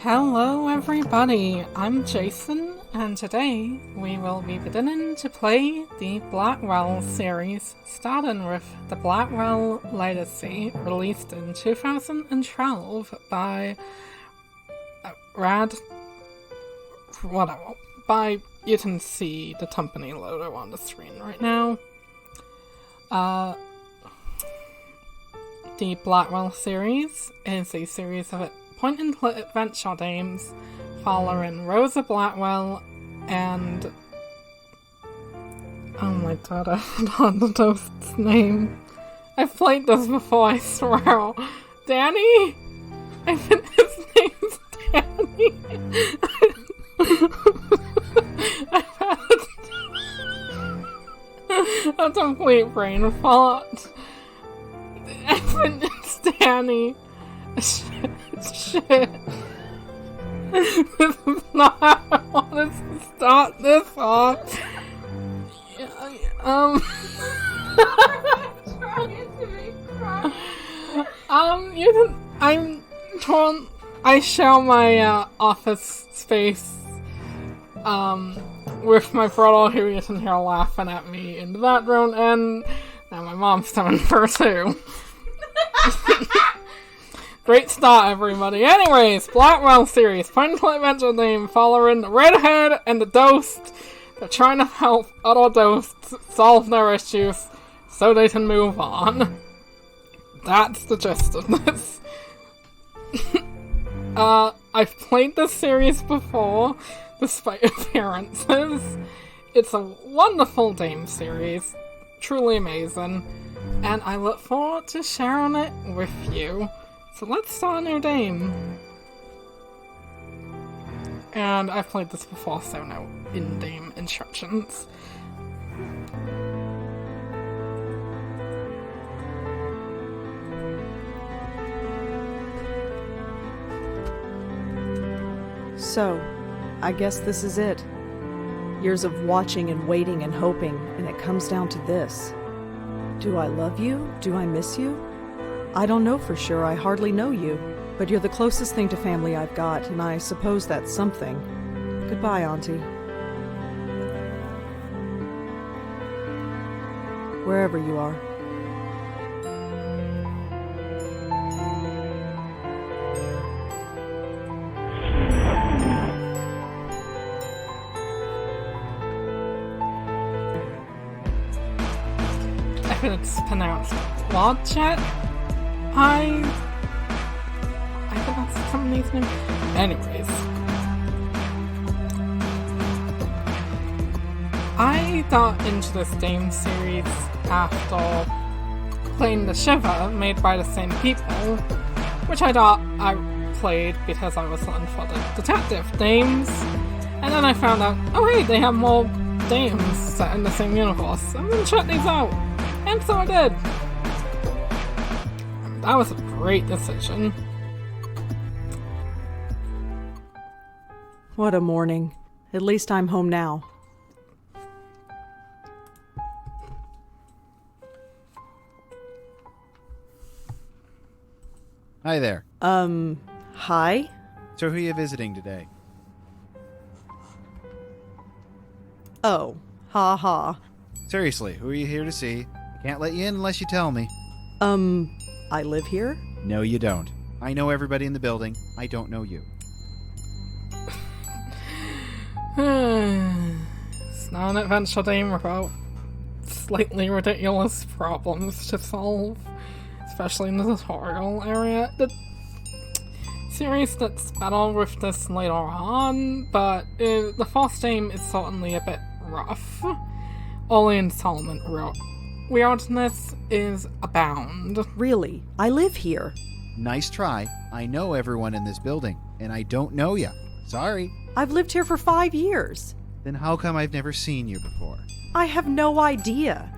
Hello everybody, I'm Jason, and today we will be beginning to play the Blackwell series, starting with the Blackwell Legacy, released in 2012 by you can see the company logo on the screen right now. The Blackwell series is a series of point-and-click adventure games following Rosa Blackwell and... oh my god, I forgot the ghost's name. I've played this before, I swear. Danny? I think his name's Danny. I've had a complete brain fart. I think it's Danny. Shit. This is not how I wanted to start this off. I'm trying to make cry. I share my office space with my brother, who you can hear laughing at me in the background, and now my mom's coming for too. Great start, everybody. Anyways, Blackwell series, point-and-click adventure game following the redhead and the ghost. They're trying to help other ghosts solve their issues so they can move on. That's the gist of this. I've played this series before, despite appearances. It's a wonderful game series, truly amazing, and I look forward to sharing it with you. So let's start a new game. And I've played this before, so no in-game instructions. So, I guess this is it. Years of watching and waiting and hoping, and it comes down to this. Do I love you? Do I miss you? I don't know for sure, I hardly know you, but you're the closest thing to family I've got, and I suppose that's something. Goodbye, Auntie. Wherever you are. I think it's pronounced Wadjet Eye. I think that's the company's name. Anyways. I got into this game series after playing The Shiver, made by the same people, which I thought I played because I was looking for the detective games, and then I found out, oh hey, they have more games set in the same universe. I'm gonna check these out. And so I did. That was a great decision. What a morning. At least I'm home now. Hi there. Hi? So who are you visiting today? Oh, ha ha. Seriously, who are you here to see? I can't let you in unless you tell me. I live here? No, you don't. I know everybody in the building. I don't know you. It's not an adventure game without slightly ridiculous problems to solve, especially in the tutorial area. The series gets better with this later on, but the first game is certainly a bit rough. Only installment weirdness is abound. Really? I live here. Nice try. I know everyone in this building, and I don't know you. Sorry. I've lived here for 5 years. Then how come I've never seen you before? I have no idea.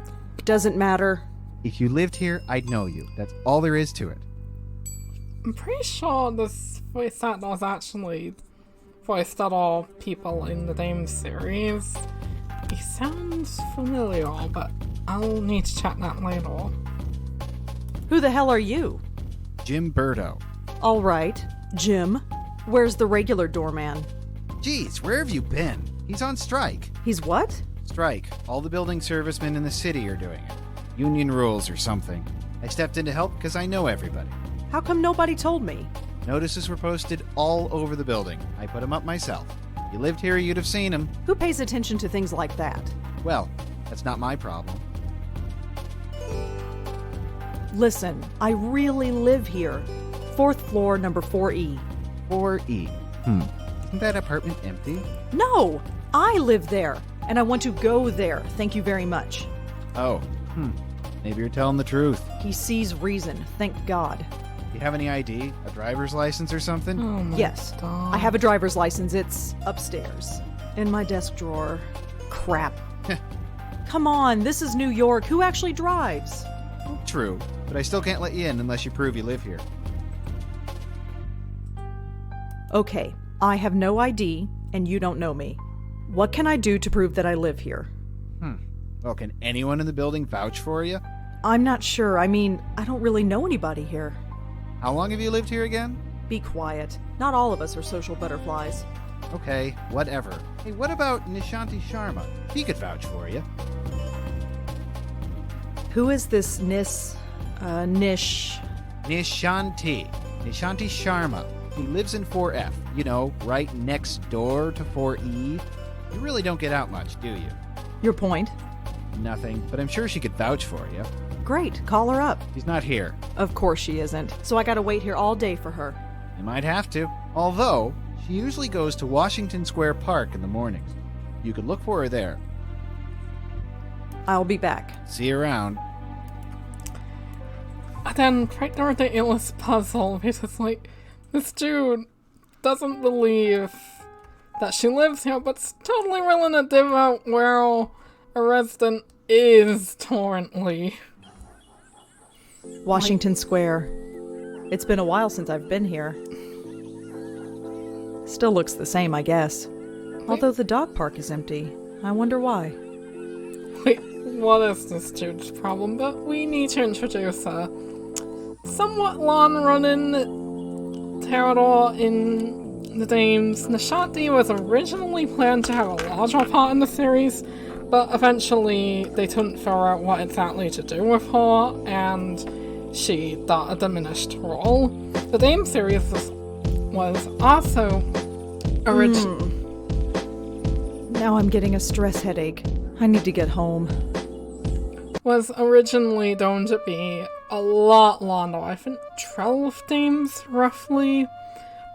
Doesn't matter. If you lived here, I'd know you. That's all there is to it. I'm pretty sure this voice actor was actually voiced other people in the game series. He sounds familiar, but I'll need to check that later. Who the hell are you? Jim Burdo. All right, Jim. Where's the regular doorman? Geez, where have you been? He's on strike. He's what? Strike. All the building servicemen in the city are doing it. Union rules or something. I stepped in to help because I know everybody. How come nobody told me? Notices were posted all over the building. I put them up myself. If you lived here, you'd have seen them. Who pays attention to things like that? Well, that's not my problem. Listen, I really live here. 4th floor, number 4E. 4E. Isn't that apartment empty? No! I live there, and I want to go there. Thank you very much. Oh, maybe you're telling the truth. He sees reason, thank God. You have any ID? A driver's license or something? Oh my Yes, God. I have a driver's license. It's upstairs, in my desk drawer. Crap. Come on, this is New York. Who actually drives? True, but I still can't let you in unless you prove you live here. Okay, I have no ID, and you don't know me. What can I do to prove that I live here? Well, can anyone in the building vouch for you? I'm not sure. I mean, I don't really know anybody here. How long have you lived here again? Be quiet. Not all of us are social butterflies. Okay, whatever. Hey, what about Nishanti Sharma? He could vouch for you. Who is this Nish? Nishanti Sharma. He lives in 4F. You know, right next door to 4E. You really don't get out much, do you? Your point? Nothing, but I'm sure she could vouch for you. Great, call her up. She's not here. Of course she isn't. So I gotta wait here all day for her. You might have to. Although, she usually goes to Washington Square Park in the mornings. You could look for her there. I'll be back. See you around. And then quite the ridiculous puzzle because, like, this dude doesn't believe that she lives here, but's totally willing to div out where a resident is currently. Washington Square. It's been a while since I've been here. Still looks the same, I guess. Although the dog park is empty. I wonder why. Wait, what is this dude's problem? But we need to introduce a somewhat long-running terrible in the games. Nishanti was originally planned to have a larger part in the series, but eventually they couldn't figure out what exactly to do with her, and she got a diminished role. The game series was also Now I'm getting a stress headache. I need to get home. was originally going to be a lot longer. I think 12 games, roughly.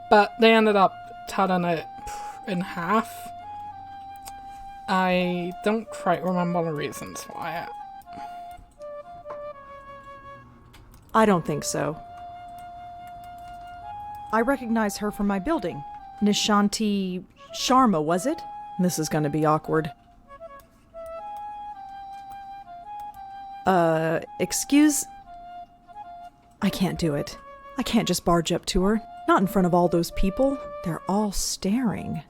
But they ended up cutting it in half. I don't quite remember the reasons why. I don't think so. I recognize her from my building. Nishanti Sharma, was it? This is gonna be awkward. Excuse? I can't do it. I can't just barge up to her. Not in front of all those people. They're all staring.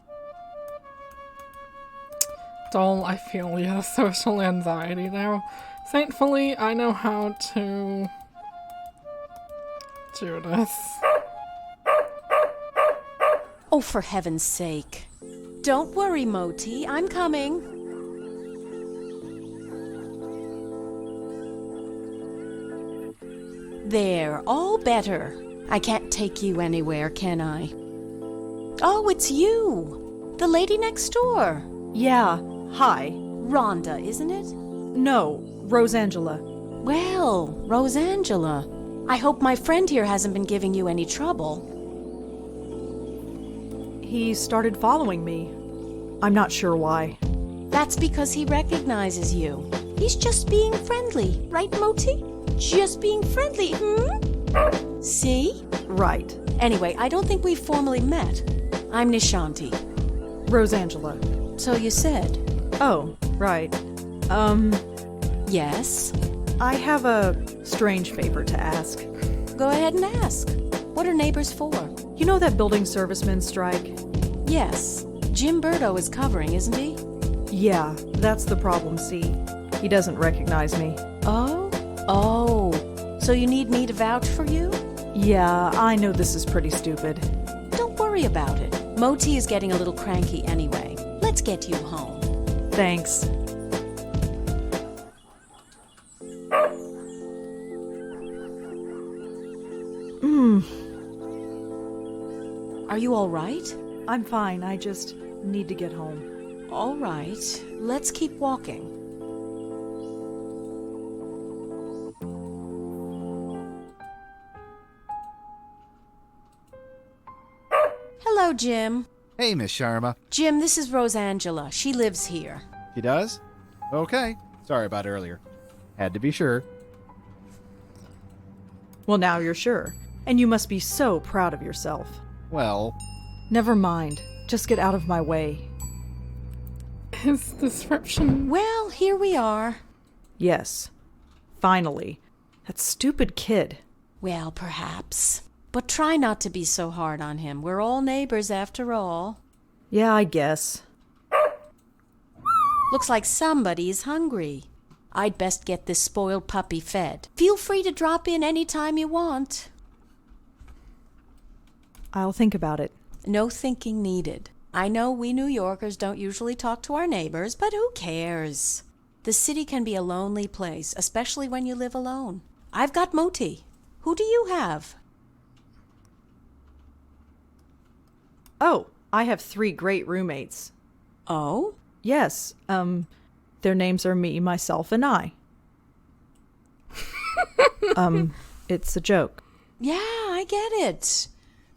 Dole, I feel your social anxiety now. Thankfully, I know how to do this. Oh, for heaven's sake. Don't worry, Moti. I'm coming. There, all better. I can't take you anywhere, can I? Oh, it's you. The lady next door. Yeah, hi. Rhonda, isn't it? No, Rosangela. Well, Rosangela. I hope my friend here hasn't been giving you any trouble. He started following me. I'm not sure why. That's because he recognizes you. He's just being friendly, right, Moti? Just being friendly, See? Right. Anyway, I don't think we've formally met. I'm Nishanti. Rosangela. So you said. Oh, right. Yes? I have a strange favor to ask. Go ahead and ask. What are neighbors for? You know that building servicemen strike? Yes. Jim Berto is covering, isn't he? Yeah, that's the problem, see. He doesn't recognize me. Oh? So you need me to vouch for you? Yeah, I know this is pretty stupid. Don't worry worry about it. Moti is getting a little cranky anyway. Let's get you home. Thanks. Are you all right? I'm fine. I just need to get home. All right. Let's keep walking. Hello, Jim. Hey, Miss Sharma. Jim, this is Rosangela. She lives here. He does? Okay. Sorry about earlier. Had to be sure. Well, now you're sure. And you must be so proud of yourself. Well, Never mind. Just get out of my way. His description. Well, here we are. Yes. Finally. That stupid kid. Well, perhaps. But try not to be so hard on him. We're all neighbors after all. Yeah, I guess. Looks like somebody's hungry. I'd best get this spoiled puppy fed. Feel free to drop in any time you want. I'll think about it. No thinking needed. I know we New Yorkers don't usually talk to our neighbors, but who cares? The city can be a lonely place, especially when you live alone. I've got Moti. Who do you have? Oh, I have 3 great roommates. Oh? Yes, their names are me, myself, and I. It's a joke. Yeah, I get it.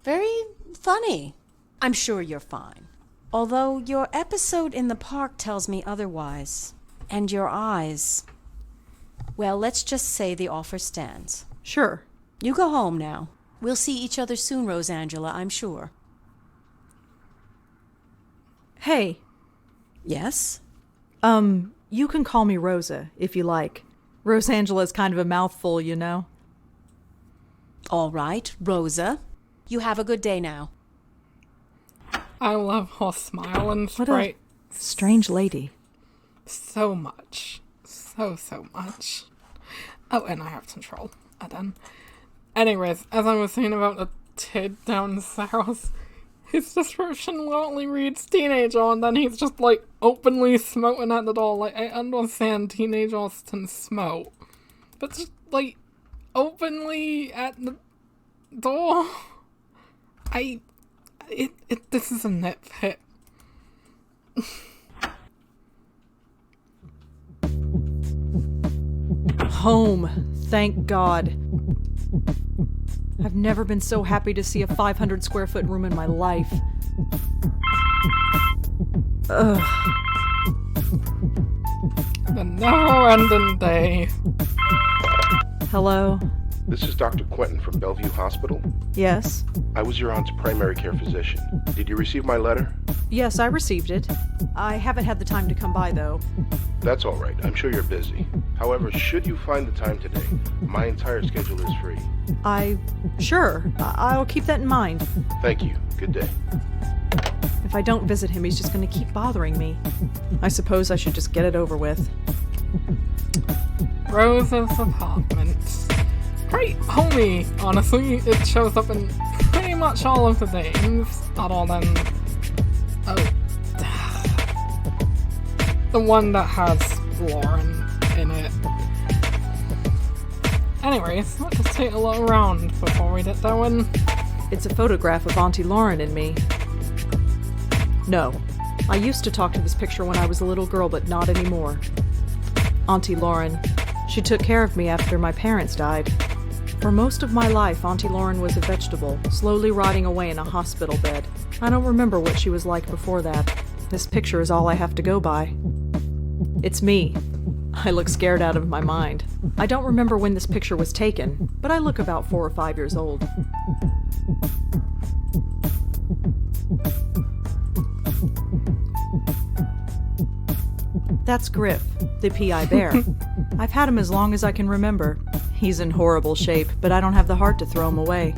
Very funny. I'm sure you're fine. Although your episode in the park tells me otherwise. And your eyes. Well, let's just say the offer stands. Sure. You go home now. We'll see each other soon, Rosangela, I'm sure. Hey, Yes? you can call me Rosa, if you like. Rosangela's kind of a mouthful, you know. All right, Rosa. You have a good day now. I love her smile and What a sprite strange lady. so much. So much. Oh, and I have control. Then. Anyways, as I was saying about the kid downstairs, his description literally reads teenager, and then he's just, like, openly smoking at the door. Like, I understand teenagers can smoke, but just, like, openly at the door? This is a nitpick. Home, thank God. I've never been so happy to see a 500 square foot room in my life. Ugh. The never-ending day. Hello? This is Dr. Quentin from Bellevue Hospital. Yes? I was your aunt's primary care physician. Did you receive my letter? Yes, I received it. I haven't had the time to come by, though. That's all right. I'm sure you're busy. However, should you find the time today, my entire schedule is free. Sure. I'll keep that in mind. Thank you. Good day. If I don't visit him, he's just going to keep bothering me. I suppose I should just get it over with. Rose's apartment. Great homie, honestly. It shows up in pretty much all of the names, other than... oh. The one that has Lauren in it. Anyways, let's just take a look around before we get going. It's a photograph of Auntie Lauren and me. No. I used to talk to this picture when I was a little girl, but not anymore. Auntie Lauren. She took care of me after my parents died. For most of my life, Auntie Lauren was a vegetable, slowly rotting away in a hospital bed. I don't remember what she was like before that. This picture is all I have to go by. It's me. I look scared out of my mind. I don't remember when this picture was taken, but I look about 4 or 5 years old. That's Griff, the PI bear. I've had him as long as I can remember. He's in horrible shape, but I don't have the heart to throw him away.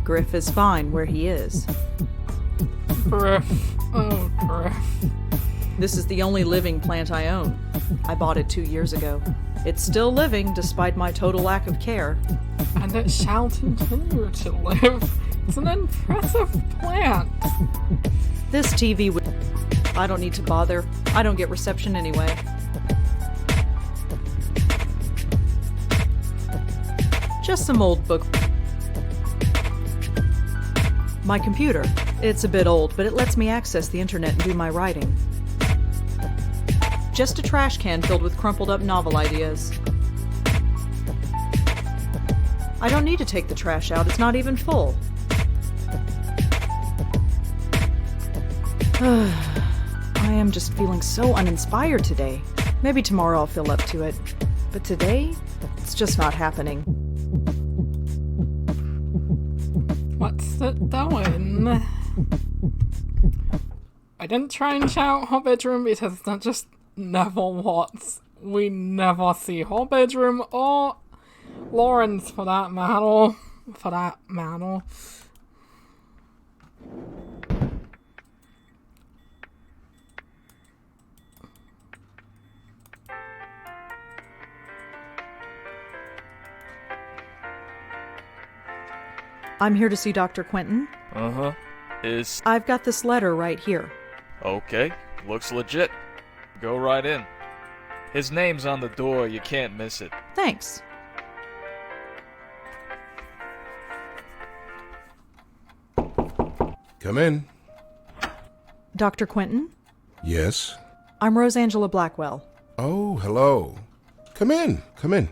Griff is fine where he is. Griff. Oh, Griff. This is the only living plant I own. I bought it 2 years ago. It's still living despite my total lack of care. And it shall continue to live. It's an impressive plant. This TV would... I don't need to bother. I don't get reception anyway. Just some old book. My computer. It's a bit old, but it lets me access the internet and do my writing. Just a trash can filled with crumpled up novel ideas. I don't need to take the trash out, it's not even full. I am just feeling so uninspired today. Maybe tomorrow I'll feel up to it. But today, it's just not happening. What's it doing? I didn't try and shout her bedroom because that just never works. We never see her bedroom or Lauren's for that matter. I'm here to see Dr. Quentin. Uh-huh. I've got this letter right here. Okay, looks legit. Go right in. His name's on the door, you can't miss it. Thanks. Come in. Dr. Quentin? Yes? I'm Rosangela Blackwell. Oh, hello. Come in. Come in.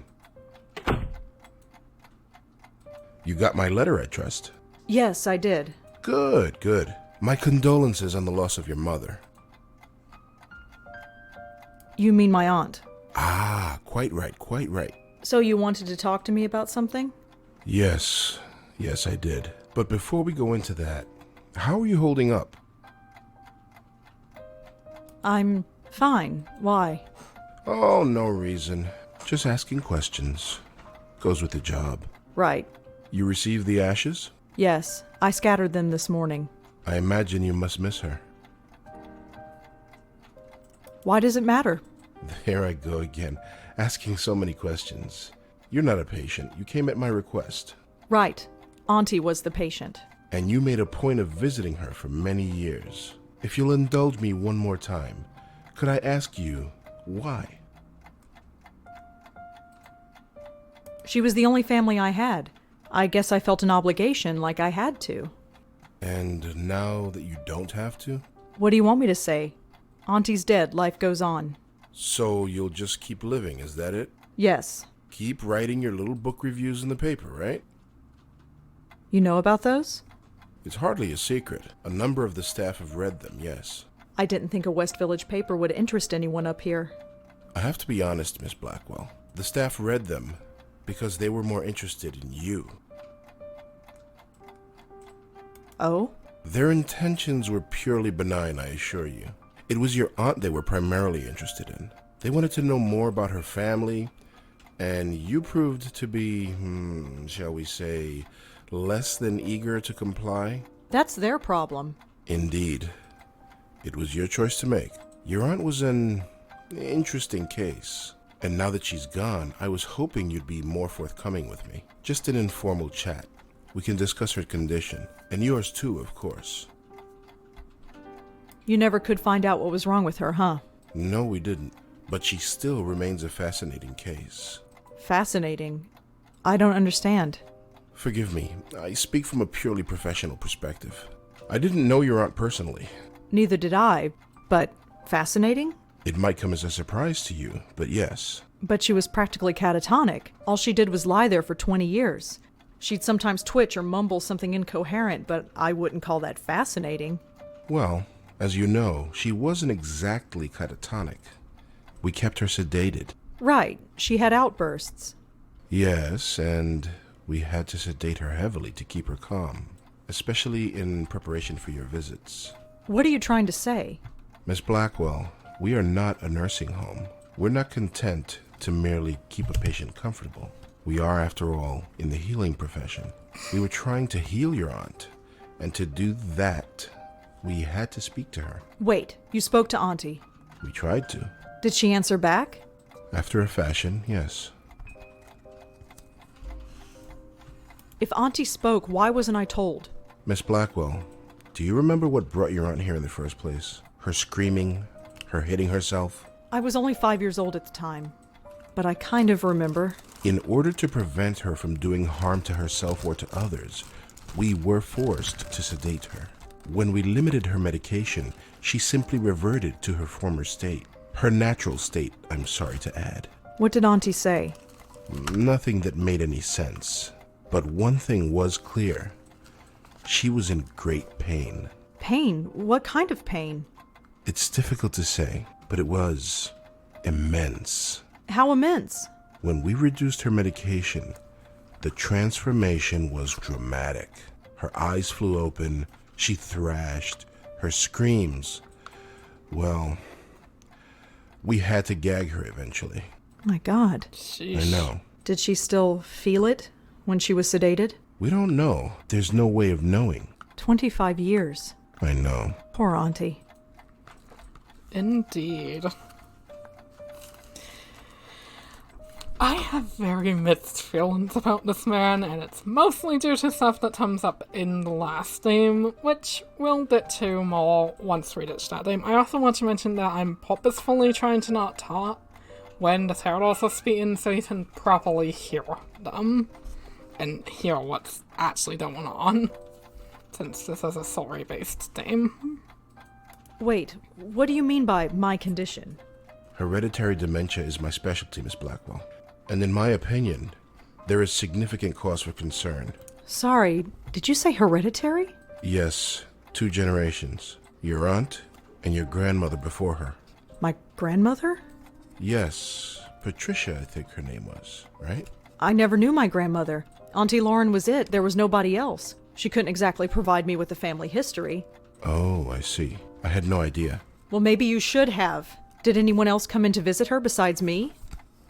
You got my letter, I trust? Yes, I did. Good, good. My condolences on the loss of your mother. You mean my aunt? Ah, quite right, quite right. So you wanted to talk to me about something? Yes, I did. But before we go into that, how are you holding up? I'm fine. Why? Oh, no reason. Just asking questions. Goes with the job. Right. You received the ashes? Yes, I scattered them this morning. I imagine you must miss her. Why does it matter? There I go again, asking so many questions. You're not a patient. You came at my request. Right. Auntie was the patient. And you made a point of visiting her for many years. If you'll indulge me one more time, could I ask you why? She was the only family I had. I guess I felt an obligation, like I had to. And now that you don't have to? What do you want me to say? Auntie's dead, life goes on. So you'll just keep living, is that it? Yes. Keep writing your little book reviews in the paper, right? You know about those? It's hardly a secret. A number of the staff have read them, yes. I didn't think a West Village paper would interest anyone up here. I have to be honest, Miss Blackwell. The staff read them because they were more interested in you. Oh? Their intentions were purely benign, I assure you. It was your aunt they were primarily interested in. They wanted to know more about her family, and you proved to be, shall we say, less than eager to comply? That's their problem. Indeed. It was your choice to make. Your aunt was an interesting case. And now that she's gone, I was hoping you'd be more forthcoming with me. Just an informal chat. We can discuss her condition. And yours too, of course. You never could find out what was wrong with her, huh? No, we didn't. But she still remains a fascinating case. Fascinating. I don't understand. Forgive me. I speak from a purely professional perspective. I didn't know your aunt personally. Neither did I, but fascinating? It might come as a surprise to you, but yes. But she was practically catatonic. All she did was lie there for 20 years. She'd sometimes twitch or mumble something incoherent, but I wouldn't call that fascinating. Well, as you know, she wasn't exactly catatonic. We kept her sedated. Right. She had outbursts. Yes, and we had to sedate her heavily to keep her calm, especially in preparation for your visits. What are you trying to say? Miss Blackwell, we are not a nursing home. We're not content to merely keep a patient comfortable. We are, after all, in the healing profession. We were trying to heal your aunt, and to do that, we had to speak to her. Wait, you spoke to Auntie. We tried to. Did she answer back? After a fashion, yes. If Auntie spoke, why wasn't I told? Miss Blackwell, do you remember what brought your aunt here in the first place? Her screaming, her hitting herself? I was only 5 years old at the time, but I kind of remember. In order to prevent her from doing harm to herself or to others, we were forced to sedate her. When we limited her medication, she simply reverted to her former state. Her natural state, I'm sorry to add. What did Auntie say? Nothing that made any sense. But one thing was clear. She was in great pain. Pain? What kind of pain? It's difficult to say, but it was immense. How immense? When we reduced her medication, the transformation was dramatic. Her eyes flew open, she thrashed, her screams. Well, we had to gag her eventually. My God. Sheesh. I know. Did she still feel it when she was sedated? We don't know. There's no way of knowing. 25 years. I know. Poor Auntie. Indeed. I have very mixed feelings about this man, and it's mostly due to stuff that comes up in the last game, which we'll get to more once we reach that game. I also want to mention that I'm purposefully trying to not talk when the turtles are speaking so you can properly hear them and hear what's actually going on, since this is a story-based game. Wait, what do you mean by my condition? Hereditary dementia is my specialty, Miss Blackwell. And in my opinion, there is significant cause for concern. Sorry, did you say hereditary? Yes, 2 generations. Your aunt and your grandmother before her. My grandmother? Yes, Patricia, I think her name was, right? I never knew my grandmother. Auntie Lauren was it. There was nobody else. She couldn't exactly provide me with a family history. Oh, I see. I had no idea. Well, maybe you should have. Did anyone else come in to visit her besides me?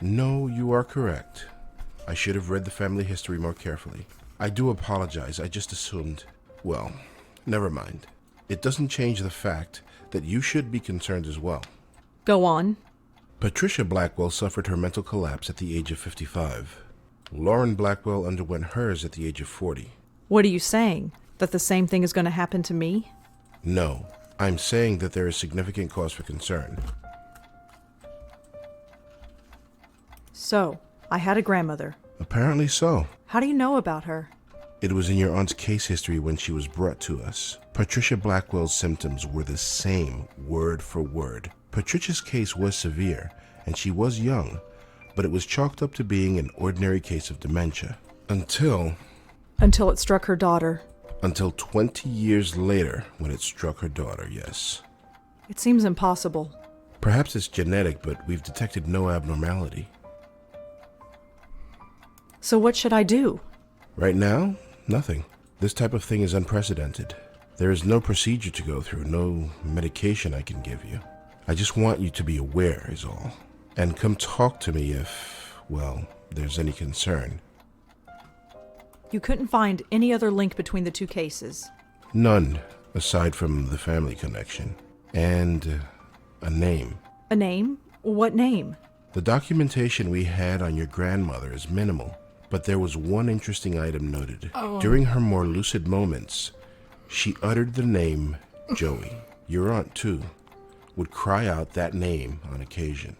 No, you are correct. I should have read the family history more carefully. I do apologize. I just assumed. Well, never mind. It doesn't change the fact that you should be concerned as well. Go on. Patricia Blackwell suffered her mental collapse at the age of 55. Lauren Blackwell underwent hers at the age of 40. What are you saying? That the same thing is going to happen to me? No, I'm saying that there is significant cause for concern. So, I had a grandmother. Apparently so. How do you know about her? It was in your aunt's case history when she was brought to us. Patricia Blackwell's symptoms were the same, word for word. Patricia's case was severe, and she was young, but it was chalked up to being an ordinary case of dementia. Until Until it struck her daughter. Until 20 years later, when it struck her daughter, yes. It seems impossible. Perhaps it's genetic, but we've detected no abnormality. So what should I do? Right now, nothing. This type of thing is unprecedented. There is no procedure to go through, no medication I can give you. I just want you to be aware, is all. And come talk to me if, well, there's any concern. You couldn't find any other link between the two cases. None, aside from the family connection. And a name. A name? What name? The documentation we had on your grandmother is minimal, but there was one interesting item noted. During her more lucid moments, she uttered the name Joey. Your aunt, too, would cry out that name on occasion.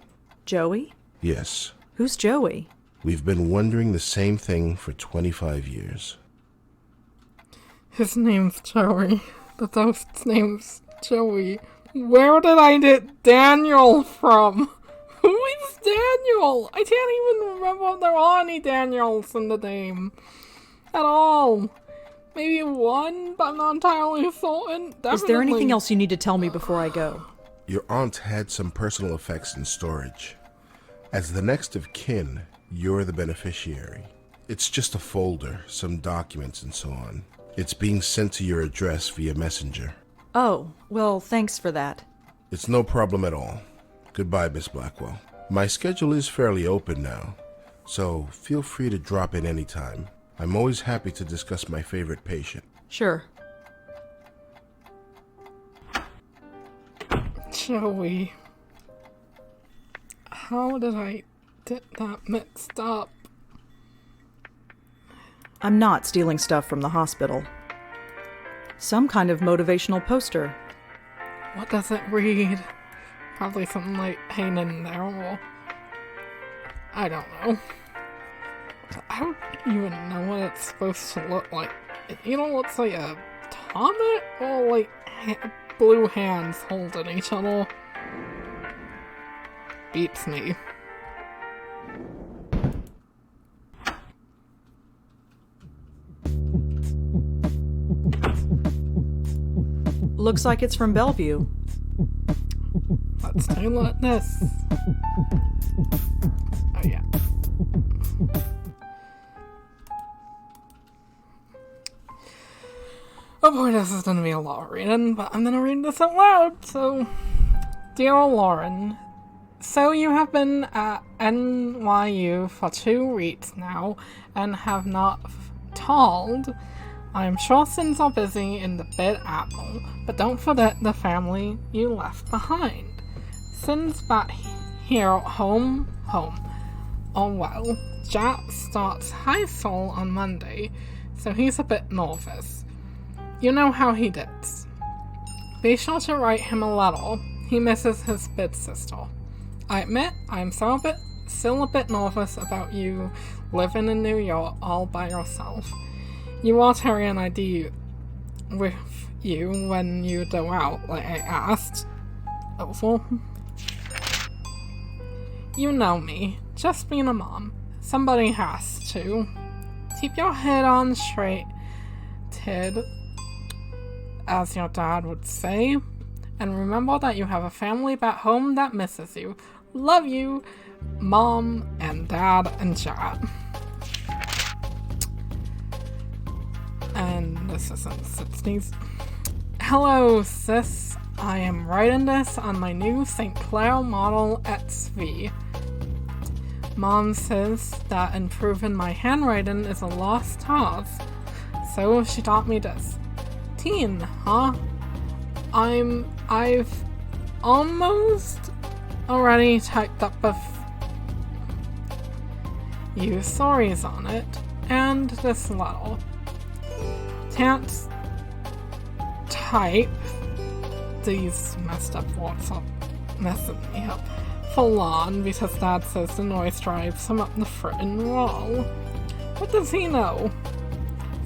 Joey? Yes. Who's Joey? We've been wondering the same thing for 25 years. His name's Joey. The ghost's name's Joey. Where did I get Daniel from? Who is Daniel? I can't even remember if there are any Daniels in the name. At all. Maybe one, but I'm not entirely certain. Definitely. Is there anything else you need to tell me before I go? Your aunt had some personal effects in storage. As the next of kin, you're the beneficiary. It's just a folder, some documents and so on. It's being sent to your address via messenger. Oh, well, thanks for that. It's no problem at all. Goodbye, Miss Blackwell. My schedule is fairly open now, so feel free to drop in anytime. I'm always happy to discuss my favorite patient. Sure. Joey. How did I get that mixed up? I'm not stealing stuff from the hospital. Some kind of motivational poster. What does it read? Probably something like hanging in there, or I don't know. I don't even know what it's supposed to look like. It either looks like a comet or like blue hands holding each other. Beats me. Looks like it's from Bellevue. Let's take a look at this. Oh yeah. Oh boy, this is gonna be a lot of reading, but I'm gonna read this out loud, so... Dear Lauren, so you have been at NYU for 2 weeks now, and have not told. I am sure things are busy in the Big Apple, but don't forget the family you left behind. Since back here home. Oh well, Jack starts high school on Monday, so he's a bit nervous. You know how he does. Be sure to write him a letter. He misses his big sister. I admit I'm still a bit nervous about you living in New York all by yourself. You are carrying an ID with you when you go out, like I asked. Awful. You know me. Just being a mom. Somebody has to. Keep your head on straight, Tid, as your dad would say. And remember that you have a family back home that misses you. Love you, Mom and Dad and Jack. And this is in the 60s. Hello, sis. I am writing this on my new St. Clair Model XV. Mom says that improving my handwriting is a lost cause, so she taught me this. Teen, huh? I've almost already typed up you stories on it, and this letter. Can't type these messed up words up, messing me up full on because Dad says the noise drives him up the frickin' wall. What does he know?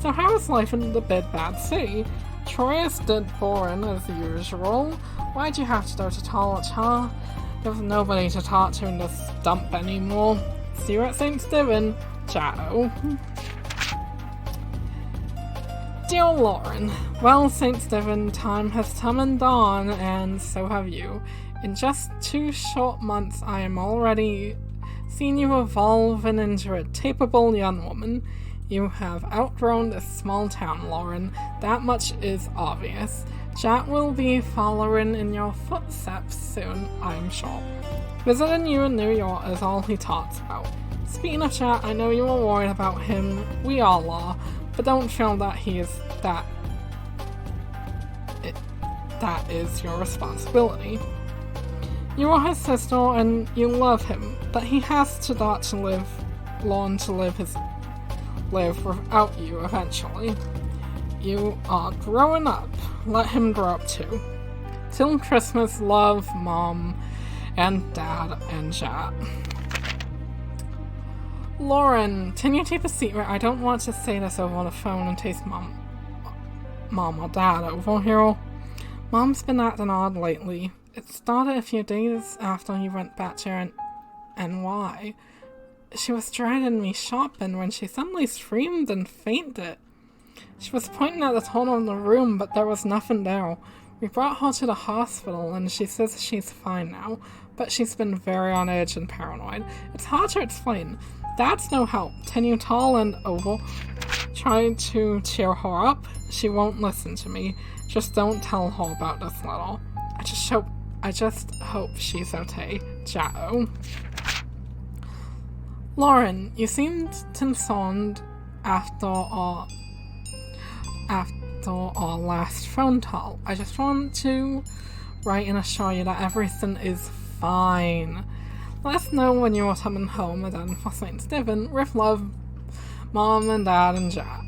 So how's life in the Big Bad City? Troy is dead boring as usual. Why'd you have to go to college, huh? There's nobody to talk to in this dump anymore. See you at St. Stephen, Joe. Dear Lauren, well, St. Stephen, time has come and gone, and so have you. In just 2 short months, I am already seeing you evolving into a capable young woman. You have outgrown this small town, Lauren. That much is obvious. Jack will be following in your footsteps soon, I'm sure. Visiting you in New York is all he talks about. Speaking of Jack, I know you were worried about him. We all are. But don't feel that that is your responsibility. You are his sister and you love him, but he has to learn to live without you eventually. You are growing up. Let him grow up too. Till Christmas, love, Mom and Dad and Jack. Lauren, can you keep a secret? I don't want to say this over the phone in case Mom or Dad over here. Mom's been acting odd lately. It started a few days after you went back to NY. She was dragging me shopping when she suddenly screamed and fainted. She was pointing at the corner of the room, but there was nothing there. We brought her to the hospital, and she says she's fine now, but she's been very on edge and paranoid. It's hard to explain. That's no help. Can you call and over? Try to cheer her up. She won't listen to me. Just don't tell her about this letter. I just hope she's okay. Ciao. Lauren, you seemed concerned after our last phone call. I just want to write and assure you that everything is fine. Let us know when you are coming home again for St. Stephen. With love, Mom and Dad and Jack.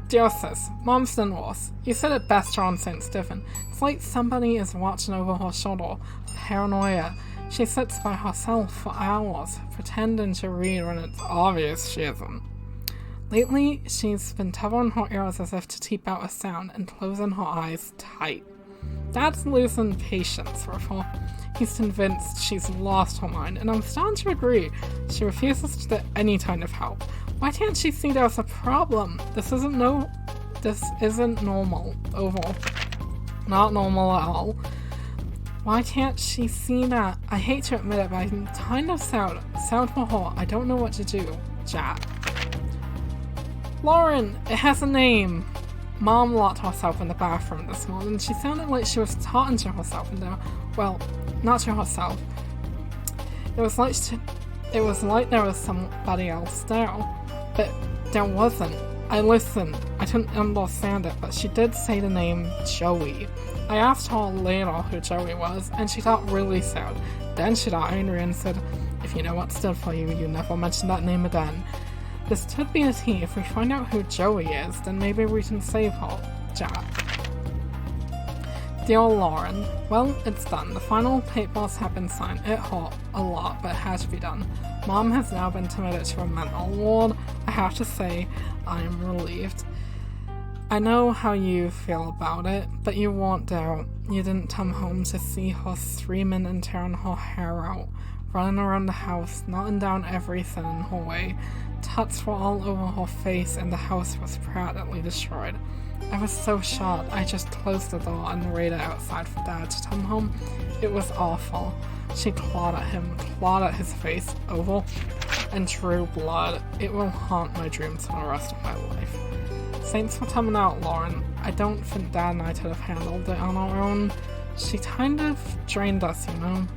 Dear sis, Mom's done worse. You said it best on St. Stephen. It's like somebody is watching over her shoulder. Paranoia. She sits by herself for hours, pretending to read when it's obvious she isn't. Lately, she's been covering her ears as if to keep out a sound and closing her eyes tight. Dad's losing patience with her. He's convinced she's lost her mind, and I'm starting to agree. She refuses to get any kind of help. Why can't she see there's a problem? This isn't normal. Oval. Not normal at all. Why can't she see that? I hate to admit it, but I'm kind of sad for her. I don't know what to do. Jack. Lauren, it has a name. Mom locked herself in the bathroom this morning. She sounded like she was talking to herself in there. Well, not to herself. It was like there was somebody else there. But there wasn't. I listened. I couldn't understand it, but she did say the name Joey. I asked her later who Joey was, and she got really sad. Then she got angry and said, if you know what stood for you, you never mention that name again. This could be a tea. If we find out who Joey is, then maybe we can save her. Jack. Dear Lauren, well, it's done. The final papers have been signed. It hurt a lot, but it had to be done. Mom has now been committed to a mental ward. I have to say, I am relieved. I know how you feel about it, but you weren't there. You didn't come home to see her screaming and tearing her hair out, running around the house, knotting down everything in her way. Cuts were all over her face, and the house was practically destroyed. I was so shocked, I just closed the door and waited outside for Dad to come home. It was awful. She clawed at him, clawed at his face, oval, and drew blood. It will haunt my dreams for the rest of my life. Thanks for coming out, Lauren. I don't think Dad and I could have handled it on our own. She kind of drained us, you know.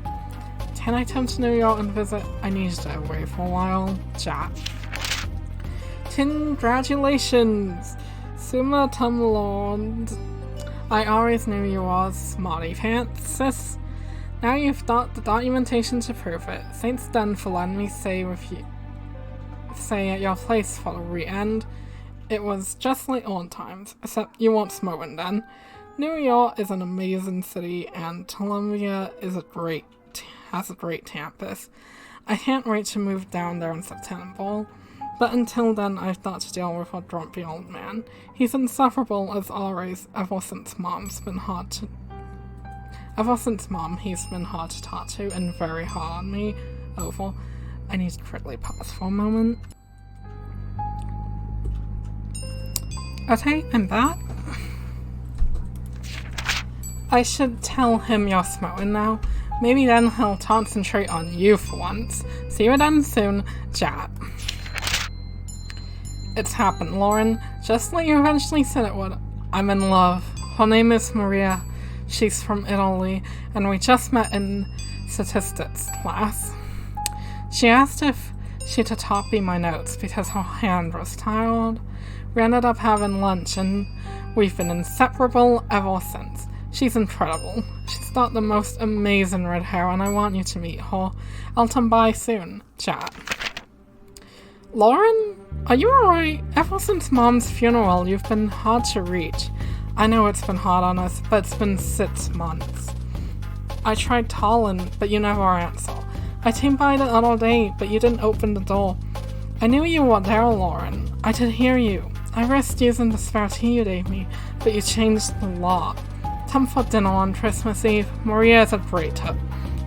Can I come to New York and visit? I need to stay away for a while. Jack. Congratulations! Summa cum laude. I always knew you was smarty pants, sis. Now you've got the documentation to prove it. Thanks then for letting me stay at your place for the re-end. It was just like old times, except you weren't smoking then. New York is an amazing city, and Columbia has a great campus. I can't wait to move down there in September. But until then, I've got to deal with a grumpy old man. He's insufferable as always. Ever since Mom, he's been hard to talk to and very hard on me. Over. I need to quickly pause for a moment. Okay, I'm back. I should tell him you're smoking now. Maybe then he'll concentrate on you for once. See you again soon, Jack. It's happened, Lauren. Just like you eventually said it would. I'm in love. Her name is Maria. She's from Italy, and we just met in statistics class. She asked if she could copy my notes because her hand was tired. We ended up having lunch, and we've been inseparable ever since. She's incredible. She's got the most amazing red hair, and I want you to meet her. I'll come by soon. Chat. Lauren? Are you alright? Ever since Mom's funeral, you've been hard to reach. I know it's been hard on us, but it's been 6 months. I tried calling, but you never answer. I came by the other day, but you didn't open the door. I knew you were there, Lauren. I could hear you. I risked using the spare tea you gave me, but you changed the lock. Come for dinner on Christmas Eve. Maria is a great tip.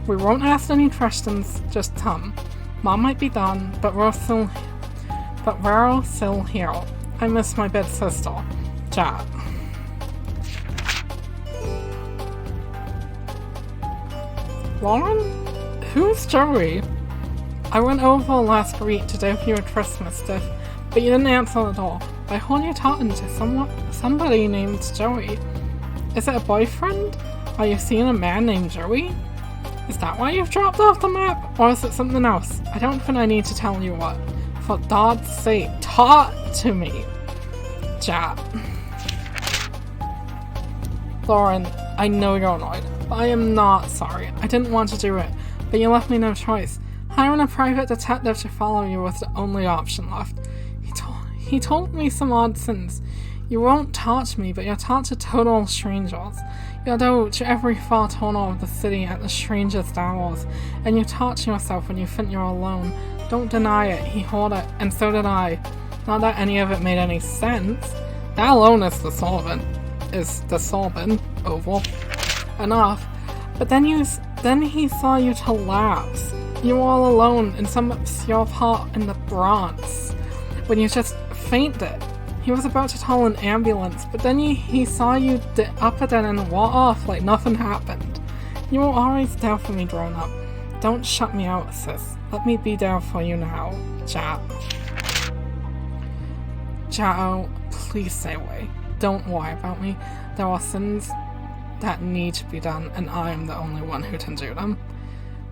We won't ask any questions, just come. Mom might be done, but we're still here. I miss my big sister. Jack. Lauren? Who's Joey? I went over last week to do you a Christmas gift, but you didn't answer the door. I heard you talking to somebody named Joey. Is it a boyfriend? Are you seeing a man named Joey? Is that why you've dropped off the map? Or is it something else? I don't think I need to tell you what. For God's sake, talk to me. Jack. Lauren, I know you're annoyed, but I am not sorry. I didn't want to do it, but but you left me no choice. Hiring a private detective to follow you was the only option left. He told me some odd sins. You won't touch me, but you're taught to total strangers. You go to every far corner of the city at the strangest hours, and you touch yourself when you think you're alone. Don't deny it, he heard it, and so did I. Not that any of it made any sense. That alone is the sorbin oval. Enough. But then he saw you collapse. You were all alone in some obscure part in the Bronx, when you just fainted. He was about to call an ambulance, but then he saw you up it and walk off like nothing happened. You were always there for me growing up. Don't shut me out, sis. Let me be there for you now, Jat. Jao, please stay away. Don't worry about me. There are sins that need to be done, and I am the only one who can do them.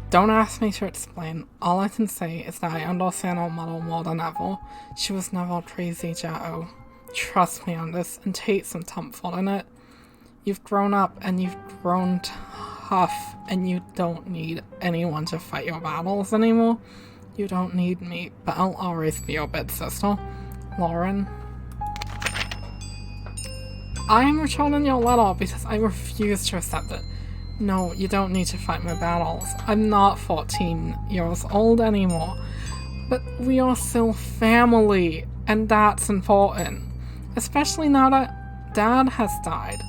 Don't ask me to explain. All I can say is that I understand our mother more than ever. She was never crazy, Jao. Trust me on this, and take some comfort in it. You've grown up, and you've grown tough, and you don't need anyone to fight your battles anymore. You don't need me, but I'll always be your big sister. Lauren. I am returning your letter because I refuse to accept it. No, you don't need to fight my battles. I'm not 14 years old anymore. But we are still family, and that's important. Especially now that Dad has died.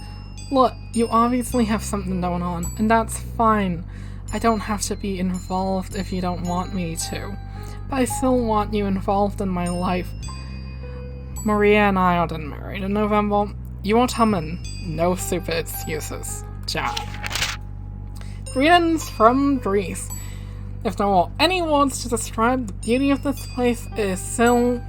Look, you obviously have something going on, and that's fine. I don't have to be involved if you don't want me to. But I still want you involved in my life. Maria and I are getting married in November. You are coming. No stupid excuses. Jack. Greetings from Greece. If there were any words to describe the beauty of this place, it still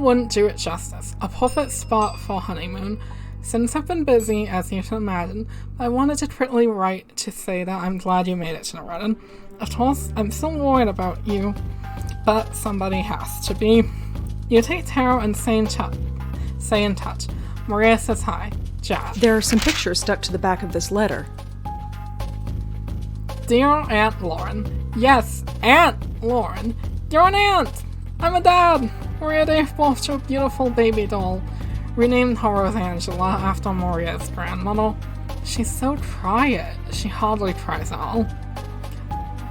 wouldn't do it justice. A perfect spot for a honeymoon. Since I've been busy, as you can imagine, I wanted to quickly write to say that I'm glad you made it to the wedding. Of course, I'm still worried about you, but somebody has to be. You take care and stay in touch. Maria says hi. Jad. There are some pictures stuck to the back of this letter. Dear Aunt Lauren. Yes, Aunt Lauren. You're an aunt. I'm a dad. Maria gave birth to a beautiful baby doll. Renamed her Rosangela after Maria's grandmother. She's so quiet. She hardly cries at all.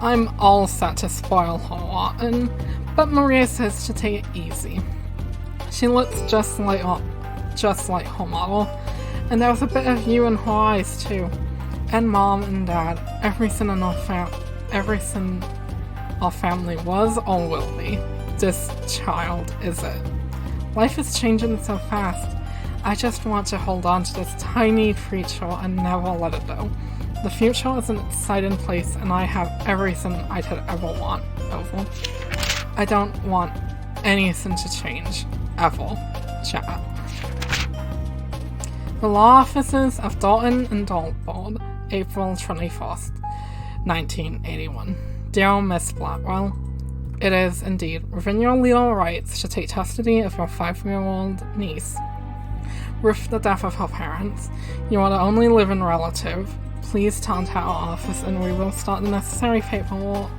I'm all set to spoil her rotten, but Maria says to take it easy. She looks just like her mother, and there was a bit of you in her eyes too. And Mom and Dad, everything our family was or will be. This child is it. Life is changing so fast. I just want to hold on to this tiny creature and never let it go. The future is an exciting place, and I have everything I could ever want over. I don't want anything to change. Ever. Chat. The Law Offices of Dalton and Daltboard, April 21st, 1981. Dear Miss Blackwell, it is, indeed, within your legal rights to take custody of your 5-year-old niece. With the death of her parents, you are the only living relative. Please contact our office and we will start the necessary paperwork.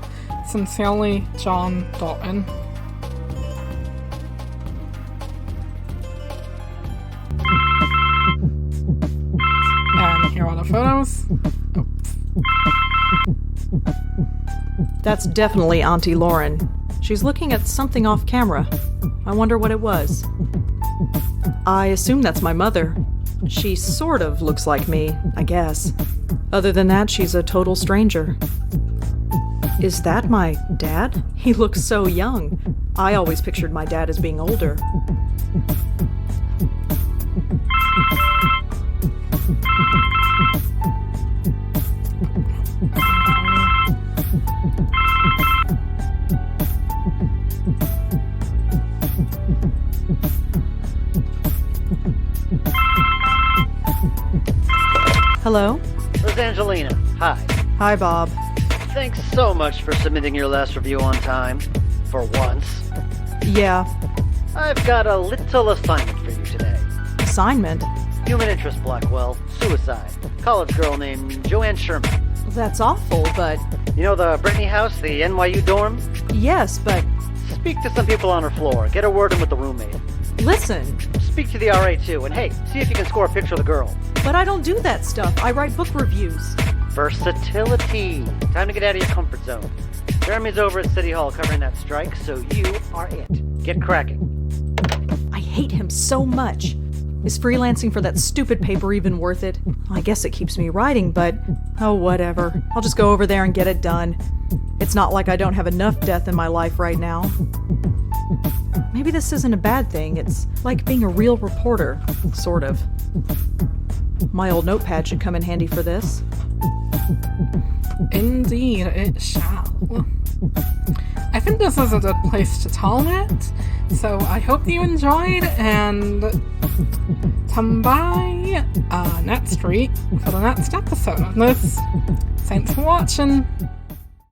Sincerely, John Dalton. And here are the photos. That's definitely Auntie Lauren. She's looking at something off camera. I wonder what it was. I assume that's my mother. She sort of looks like me, I guess. Other than that, she's a total stranger. Is that my dad? He looks so young. I always pictured my dad as being older. Hello? Rosangelina, hi. Hi, Bob. Thanks so much for submitting your last review on time. For once. Yeah. I've got a little assignment for you today. Assignment? Human interest, Blackwell. Suicide. College girl named Joanne Sherman. That's awful, but You know the Brittany house, the NYU dorm? Yes, but Speak to some people on her floor. Get a word in with the roommate. listen. Speak to the RA too, and hey, see if you can score a picture of the girl. But I don't do that stuff. I write book reviews. Versatility. Time to get out of your comfort zone. Jeremy's over at City Hall covering that strike, so you are it. Get cracking. I hate him so much. Is freelancing for that stupid paper even worth it? I guess it keeps me writing, but oh, whatever. I'll just go over there and get it done. It's not like I don't have enough death in my life right now. Maybe this isn't a bad thing. It's like being a real reporter, sort of. My old notepad should come in handy for this. Indeed, it shall. I think this is a good place to call it, so I hope you enjoyed, and come by next week for the next episode of this. Thanks for watching.